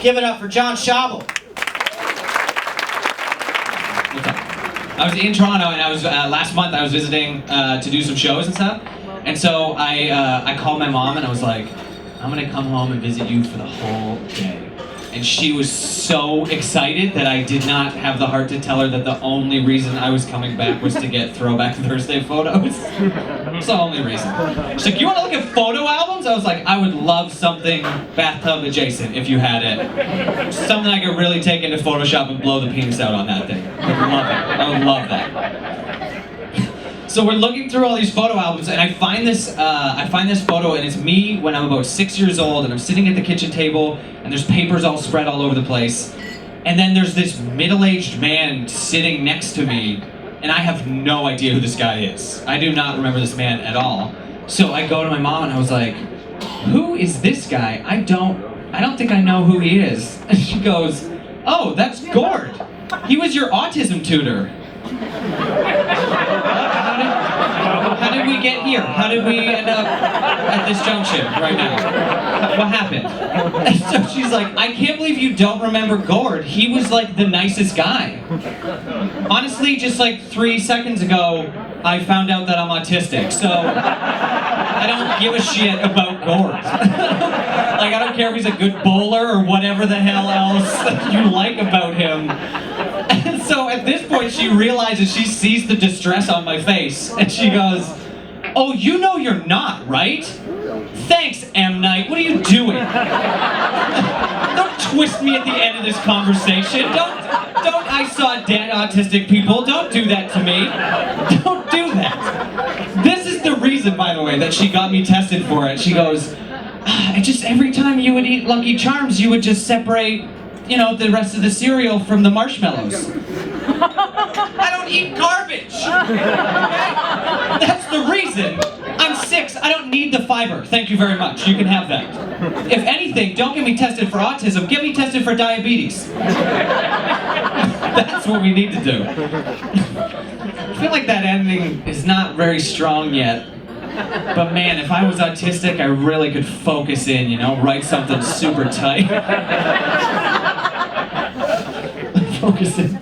Give it up for Jon Schabl. What's up? I was in Toronto, and I was last month I was visiting to do some shows and stuff. And so I called my mom and I was like, I'm gonna come home and visit you for the whole day. And she was so excited that I did not have the heart to tell her that the only reason I was coming back was to get Throwback Thursday photos. It's the only reason. She's like, you wanna look at photo albums? I was like, I would love something bathtub adjacent if you had it. Something I could really take into Photoshop and blow the penis out on that thing. I would love it. I would love that. So we're looking through all these photo albums, and I find this photo, and it's me when I'm about 6 years old, and I'm sitting at the kitchen table, and there's papers all spread all over the place, and then there's this middle-aged man sitting next to me, and I have no idea who this guy is. I do not remember this man at all. So I go to my mom, and I was like, "Who is this guy? I don't think I know who he is." And she goes, "Oh, that's Gord. He was your autism tutor." How did we get here? How did we end up at this junction right now? What happened? And so she's like, I can't believe you don't remember Gord. He was like the nicest guy. Honestly, just like 3 seconds ago, I found out that I'm autistic, so I don't give a shit about Gord. Like, I don't care if he's a good bowler or whatever the hell else you like about him. And so at this point, she realizes, she sees the distress on my face, and she goes, "Oh, you know you're not, right? Thanks, M. Night. What are you doing? Don't twist me at the end of this conversation. Don't I saw dead autistic people. Don't do that to me. Don't do that." This is the reason, by the way, that she got me tested for it. She goes, "I just, every time you would eat Lucky Charms, you would just separate, you know, the rest of the cereal from the marshmallows." I don't eat garbage! That's the reason. I'm 6, I don't need the fiber. Thank you very much, you can have that. If anything, don't get me tested for autism, get me tested for diabetes. That's what we need to do. I feel like that ending is not very strong yet. But man, if I was autistic, I really could focus in, you know, write something super tight. Focus in.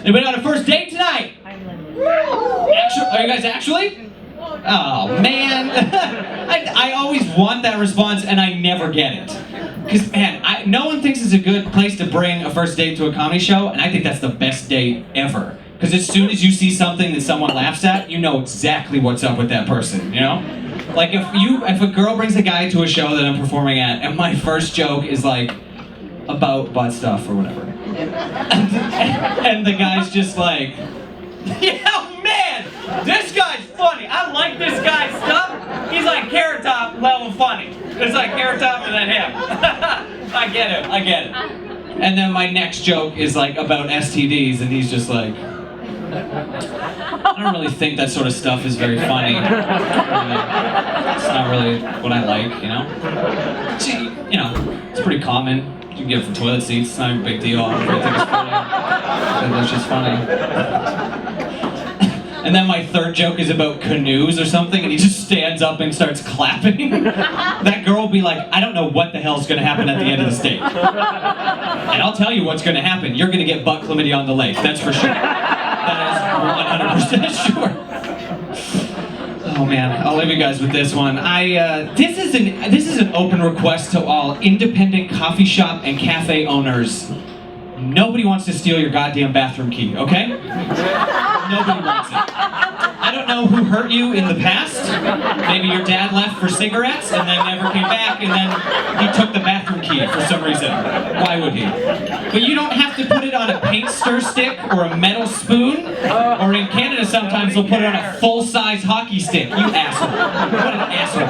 Anybody on a first date tonight? Are you guys actually? Oh man. I always want that response and I never get it. Because man, no one thinks it's a good place to bring a first date to a comedy show, and I think that's the best date ever. Because as soon as you see something that someone laughs at, you know exactly what's up with that person, you know? Like if a girl brings a guy to a show that I'm performing at, and my first joke is like about butt stuff or whatever. And the guy's just like, "Yeah, man, this guy's funny. I like this guy's stuff. He's like Carrot Top level funny. It's like Carrot Top and then him." I get it. And then my next joke is like about STDs, and he's just like, "I don't really think that sort of stuff is very funny. It's not really what I like, you know? See, you know, it's pretty common. You can get it from toilet seats. It's not a big deal. I don't really think it's funny. I think that's just funny." And then my third joke is about canoes or something, and he just stands up and starts clapping. That girl will be like, "I don't know what the hell's gonna happen at the end of this date. And I'll tell you what's gonna happen. You're gonna get butt chlamydia on the lake, that's for sure. That is 100% sure." Oh man, I'll leave you guys with this one. This is an open request to all independent coffee shop and cafe owners. Nobody wants to steal your goddamn bathroom key, okay? Nobody wants it. I don't know who hurt you in the past. Maybe your dad left for cigarettes and then never came back, and then he took the bathroom key for some reason. Why would he? But you don't have to put it on a paint stir stick or a metal spoon, or in Canada sometimes they'll put it on a full-size hockey stick. You asshole. What an asshole.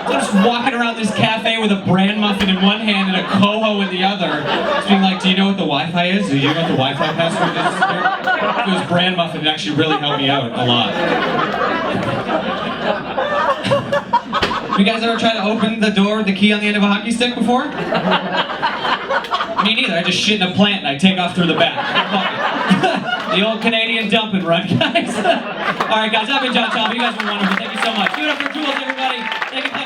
So just walking around this cafe with a bran muffin in one hand and a coho in the other, just being like, "Do you know what the Wi-Fi is? Do you know what the Wi-Fi password is?" If it was bran muffin, it actually really helped me out a lot. You guys ever try to open the door with the key on the end of a hockey stick before? Me neither. I just shit in a plant and I take off through the back. Fuck it. The old Canadian dump and run, guys. All right, guys. I've been Jon Schabl. You guys have been wonderful. Thank you so much. Give it up for Jules, everybody. Thank you.